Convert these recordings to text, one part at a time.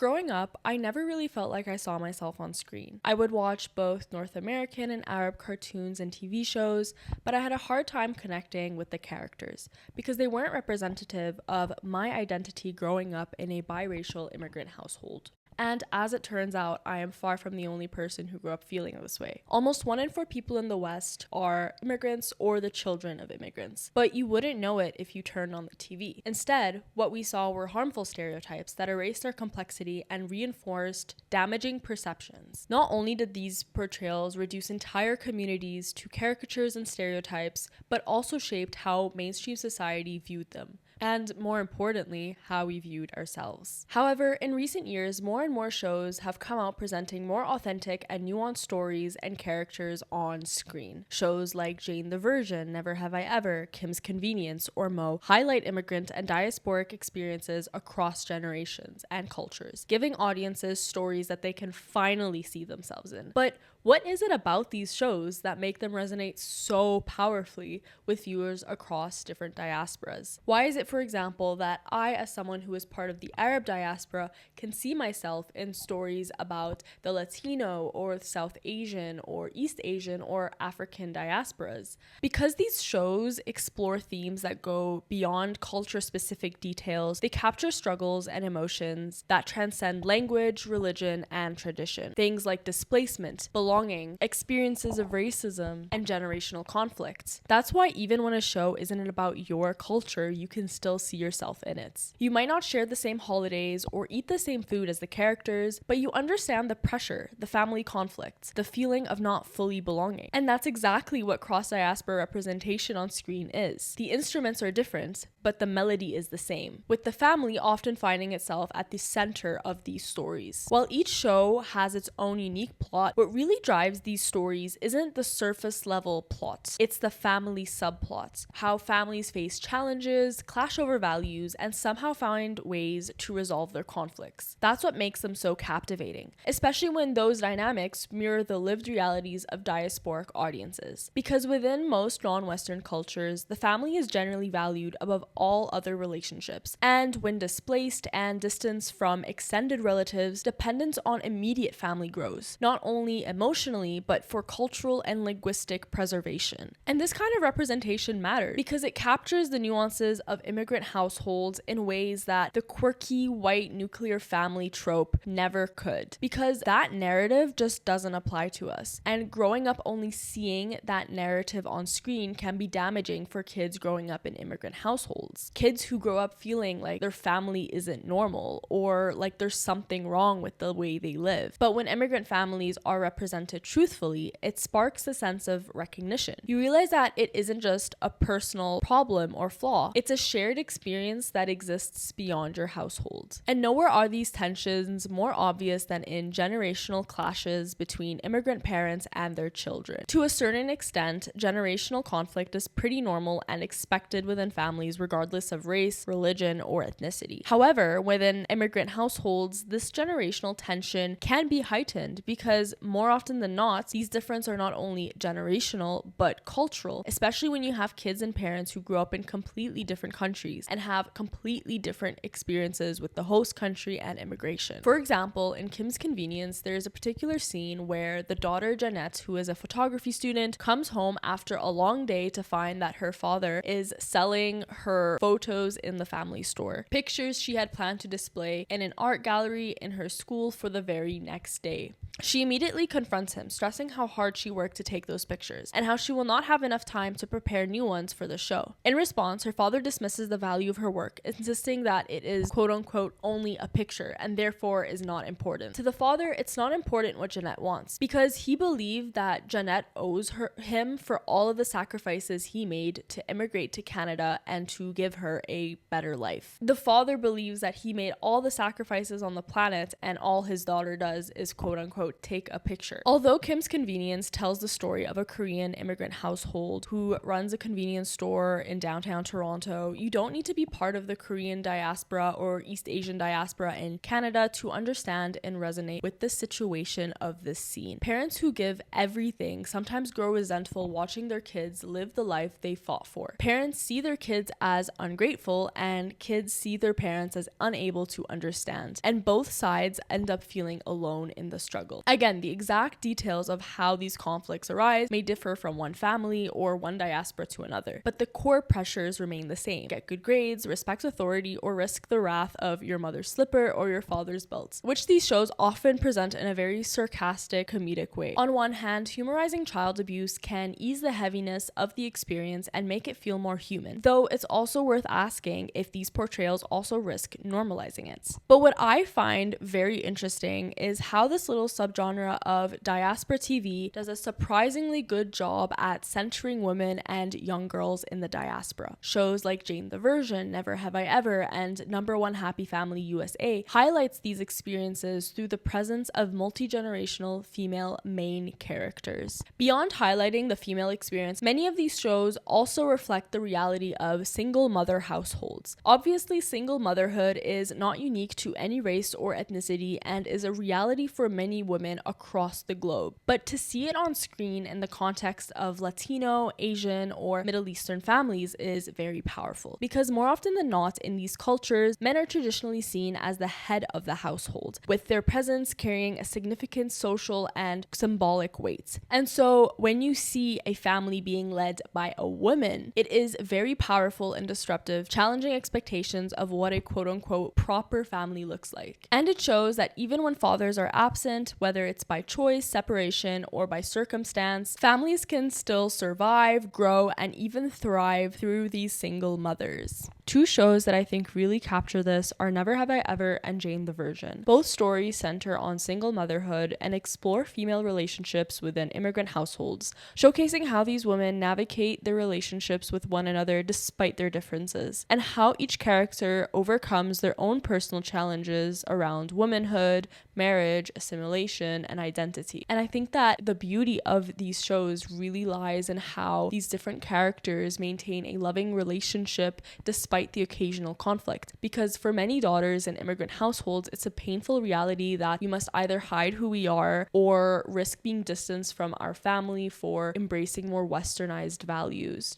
Growing up, I never really felt like I saw myself on screen. I would watch both North American and Arab cartoons and TV shows, but I had a hard time connecting with the characters because they weren't representative of my identity growing up in a biracial immigrant household. And as it turns out, I am far from the only person who grew up feeling this way. Almost 1 in 4 people in the West are immigrants or the children of immigrants, but you wouldn't know it if you turned on the TV. Instead, what we saw were harmful stereotypes that erased our complexity and reinforced damaging perceptions. Not only did these portrayals reduce entire communities to caricatures and stereotypes, but also shaped how mainstream society viewed them. And more importantly, how we viewed ourselves. However, in recent years, more and more shows have come out presenting more authentic and nuanced stories and characters on screen. Shows like Jane the Virgin, Never Have I Ever, Kim's Convenience, or Mo highlight immigrant and diasporic experiences across generations and cultures, giving audiences stories that they can finally see themselves in. But what is it about these shows that make them resonate so powerfully with viewers across different diasporas? Why is it, for example, that I, as someone who is part of the Arab diaspora, can see myself in stories about the Latino or South Asian or East Asian or African diasporas? Because these shows explore themes that go beyond culture-specific details, they capture struggles and emotions that transcend language, religion, and tradition. Things like displacement, belonging, experiences of racism, and generational conflict. That's why even when a show isn't about your culture, you can still see yourself in it. You might not share the same holidays or eat the same food as the characters, but you understand the pressure, the family conflict, the feeling of not fully belonging. And that's exactly what cross-diaspora representation on screen is. The instruments are different, but the melody is the same, with the family often finding itself at the center of these stories. While each show has its own unique plot, what really drives these stories isn't the surface level plot, it's the family subplot. How families face challenges, clash over values, and somehow find ways to resolve their conflicts. That's what makes them so captivating, especially when those dynamics mirror the lived realities of diasporic audiences. Because within most non-Western cultures, the family is generally valued above all other relationships, and when displaced and distanced from extended relatives, dependence on immediate family grows, not only emotionally, but for cultural and linguistic preservation. And this kind of representation matters because it captures the nuances of immigrant households in ways that the quirky white nuclear family trope never could. Because that narrative just doesn't apply to us. And growing up only seeing that narrative on screen can be damaging for kids growing up in immigrant households. Kids who grow up feeling like their family isn't normal or like there's something wrong with the way they live. But when immigrant families are represented truthfully, it sparks a sense of recognition. You realize that it isn't just a personal problem or flaw, it's a shared experience that exists beyond your household. And nowhere are these tensions more obvious than in generational clashes between immigrant parents and their children. To a certain extent, generational conflict is pretty normal and expected within families regardless of race, religion, or ethnicity. However, within immigrant households, this generational tension can be heightened because more often than not, these differences are not only generational but cultural, especially when you have kids and parents who grew up in completely different countries and have completely different experiences with the host country and immigration. For example, in Kim's Convenience, there is a particular scene where the daughter Jeanette, who is a photography student, comes home after a long day to find that her father is selling her photos in the family store. Pictures she had planned to display in an art gallery in her school for the very next day. She immediately confronts him, stressing how hard she worked to take those pictures and how she will not have enough time to prepare new ones for the show. In response, her father dismisses the value of her work, insisting that it is quote-unquote only a picture and therefore is not important. To the father, it's not important what Jeanette wants because he believed that Jeanette owes him for all of the sacrifices he made to immigrate to Canada and to give her a better life. The father believes that he made all the sacrifices on the planet and all his daughter does is quote-unquote take a picture. Although Kim's Convenience tells the story of a Korean immigrant household who runs a convenience store in downtown Toronto, you don't need to be part of the Korean diaspora or East Asian diaspora in Canada to understand and resonate with the situation of this scene. Parents who give everything sometimes grow resentful watching their kids live the life they fought for. Parents see their kids as ungrateful, and kids see their parents as unable to understand. And both sides end up feeling alone in the struggle. Again, the exact details of how these conflicts arise may differ from one family or one diaspora to another, but the core pressures remain the same. Get good grades, respect authority, or risk the wrath of your mother's slipper or your father's belt, which these shows often present in a very sarcastic, comedic way. On one hand, humorizing child abuse can ease the heaviness of the experience and make it feel more human, though it's also worth asking if these portrayals also risk normalizing it. But what I find very interesting is how this little subgenre of diaspora TV does a surprisingly good job at centering women and young girls in the diaspora. Shows like Jane the Virgin, Never Have I Ever, and Number One Happy Family USA highlights these experiences through the presence of multi-generational female main characters. Beyond highlighting the female experience, many of these shows also reflect the reality of single mother households. Obviously, single motherhood is not unique to any race or ethnicity and is a reality for many women across the globe. But to see it on screen in the context of Latino, Asian, or Middle Eastern families is very powerful, because more often than not in these cultures, men are traditionally seen as the head of the household, with their presence carrying a significant social and symbolic weight. And so when you see a family being led by a woman, it is very powerful and disruptive, challenging expectations of what a quote-unquote proper family looks like. And it shows that even when fathers are absent, whether it's by choice, separation, or by circumstance, families can still survive, grow, and even thrive through these single mothers. Two shows that I think really capture this are Never Have I Ever and Jane the Virgin. Both stories center on single motherhood and explore female relationships within immigrant households, showcasing how these women navigate their relationships with one another despite their differences, and how each character overcomes their own personal challenges around womanhood, marriage, assimilation, and identity. And I think that the beauty of these shows really lies in how these different characters maintain a loving relationship despite the occasional conflict. Because for many daughters in immigrant households, it's a painful reality that we must either hide who we are or risk being distanced from our family for embracing more westernized values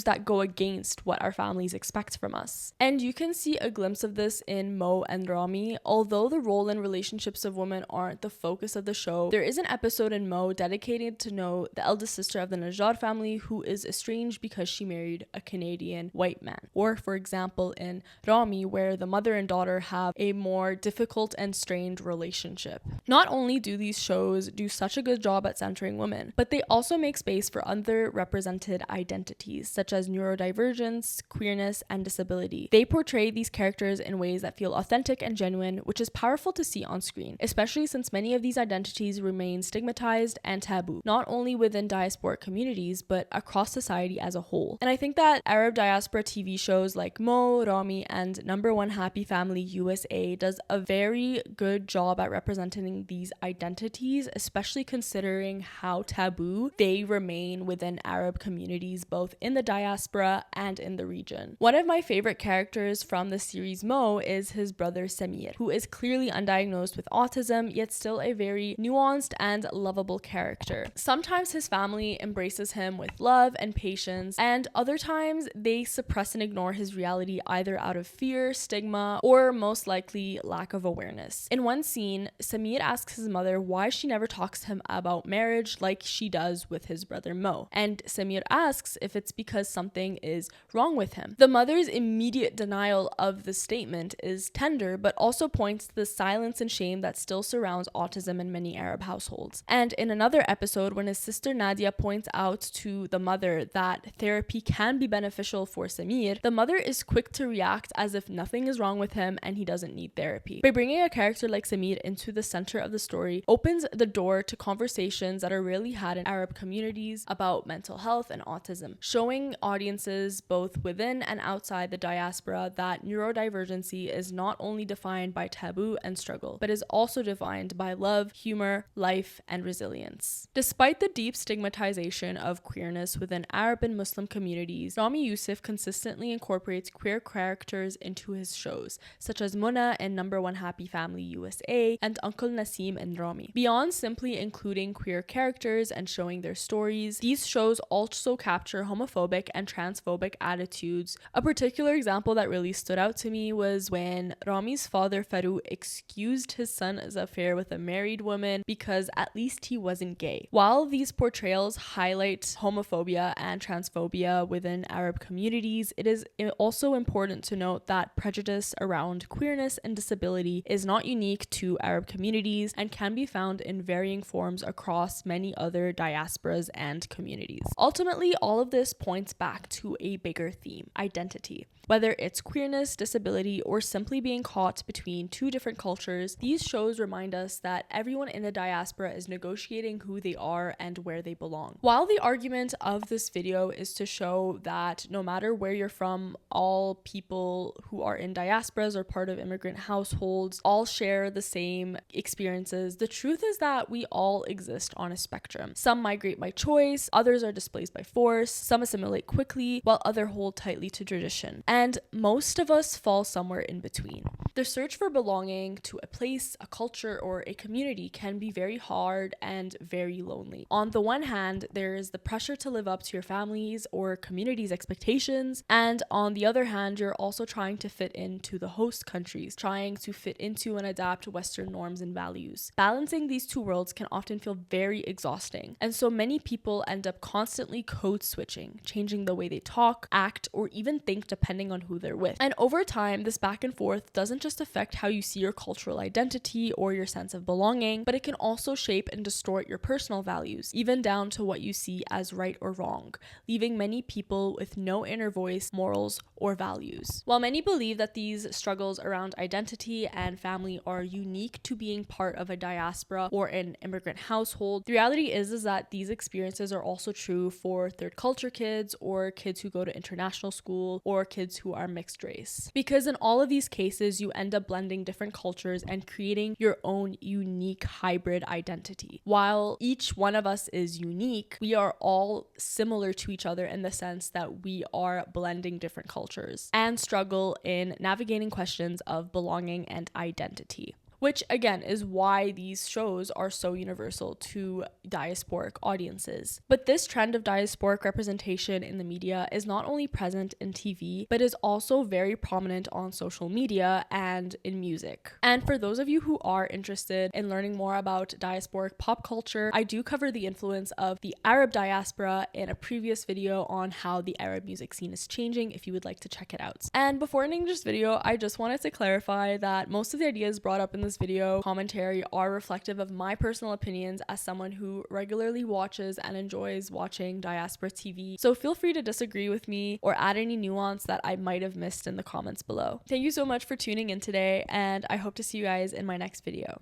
that go against what our families expect from us. And you can see a glimpse of this in Mo and Ramy. Although the role and relationships of women aren't the focus of the show, there is an episode in Mo dedicated to No, the eldest sister of the Najjar family, who is estranged because she married a Canadian white man. Or, for example, in Ramy, where the mother and daughter have a more difficult and strained relationship. Not only do these shows do such a good job at centering women, but they also make space for underrepresented identities, such as neurodivergence, queerness, and disability. They portray these characters in ways that feel authentic and genuine, which is powerful to see on screen, especially since many of these identities remain stigmatized and taboo, not only within diasporic communities, but across society as a whole. And I think that Arab diaspora TV shows like Mo, Ramy, and Number One Happy Family USA does a very good job at representing these identities, especially considering how taboo they remain within Arab communities, both in the diaspora and in the region. One of my favorite characters from the series Mo is his brother Samir, who is clearly undiagnosed with autism, yet still a very nuanced and lovable character. Sometimes his family embraces him with love and patience, and other times they suppress and ignore his reality either out of fear, stigma, or most likely lack of awareness. In one scene, Samir asks his mother why she never talks to him about marriage like she does with his brother Mo, and Samir asks if it's because something is wrong with him. The mother's immediate denial of the statement is tender, but also points to the silence and shame that still surrounds autism in many Arab households. And in another episode, when his sister Nadia points out to the mother that therapy can be beneficial for Samir, the mother is quick to react as if nothing is wrong with him and he doesn't need therapy. By bringing a character like Samir into the center of the story opens the door to conversations that are rarely had in Arab communities about mental health and autism, showing audiences both within and outside the diaspora that neurodivergency is not only defined by taboo and struggle, but is also defined by love, humor, life, and resilience. Despite the deep stigmatization of queerness within Arab and Muslim communities, Ramy Youssef consistently incorporates incorporates queer characters into his shows, such as Mona in Number One Happy Family USA and Uncle Nasim in Ramy. Beyond simply including queer characters and showing their stories, these shows also capture homophobic and transphobic attitudes. A particular example that really stood out to me was when Ramy's father Farouk excused his son's affair with a married woman because at least he wasn't gay. While these portrayals highlight homophobia and transphobia within Arab communities, it is also important to note that prejudice around queerness and disability is not unique to Arab communities and can be found in varying forms across many other diasporas and communities. Ultimately, all of this points back to a bigger theme: identity. Whether it's queerness, disability, or simply being caught between two different cultures, these shows remind us that everyone in the diaspora is negotiating who they are and where they belong. While the argument of this video is to show that no matter where you're from, all people who are in diasporas or part of immigrant households all share the same experiences, the truth is that we all exist on a spectrum. Some migrate by choice, others are displaced by force, some assimilate quickly, while others hold tightly to tradition. And most of us fall somewhere in between. The search for belonging to a place, a culture, or a community can be very hard and very lonely. On the one hand, there is the pressure to live up to your family's or community's expectations, and on the other hand, you're also trying to fit into the host countries, trying to fit into and adapt to Western norms and values. Balancing these two worlds can often feel very exhausting, and so many people end up constantly code switching, changing the way they talk, act, or even think depending on who they're with. And over time, this back and forth doesn't just affect how you see your cultural identity or your sense of belonging, but it can also shape and distort your personal values, even down to what you see as right or wrong, leaving many people with no inner voice, morals, or values. While many believe that these struggles around identity and family are unique to being part of a diaspora or an immigrant household, the reality is that these experiences are also true for third culture kids or kids who go to international school or kids who are mixed race. Because in all of these cases, you end up blending different cultures and creating your own unique hybrid identity. While each one of us is unique, we are all similar to each other in the sense that we are blending different cultures and struggle in navigating questions of belonging and identity. Which again is why these shows are so universal to diasporic audiences. But this trend of diasporic representation in the media is not only present in TV, but is also very prominent on social media and in music. And for those of you who are interested in learning more about diasporic pop culture, I do cover the influence of the Arab diaspora in a previous video on how the Arab music scene is changing, if you would like to check it out. And before ending this video, I just wanted to clarify that most of the ideas brought up in this video commentary are reflective of my personal opinions as someone who regularly watches and enjoys watching diaspora TV. So feel free to disagree with me or add any nuance that I might have missed in the comments below. Thank you so much for tuning in today, and I hope to see you guys in my next video.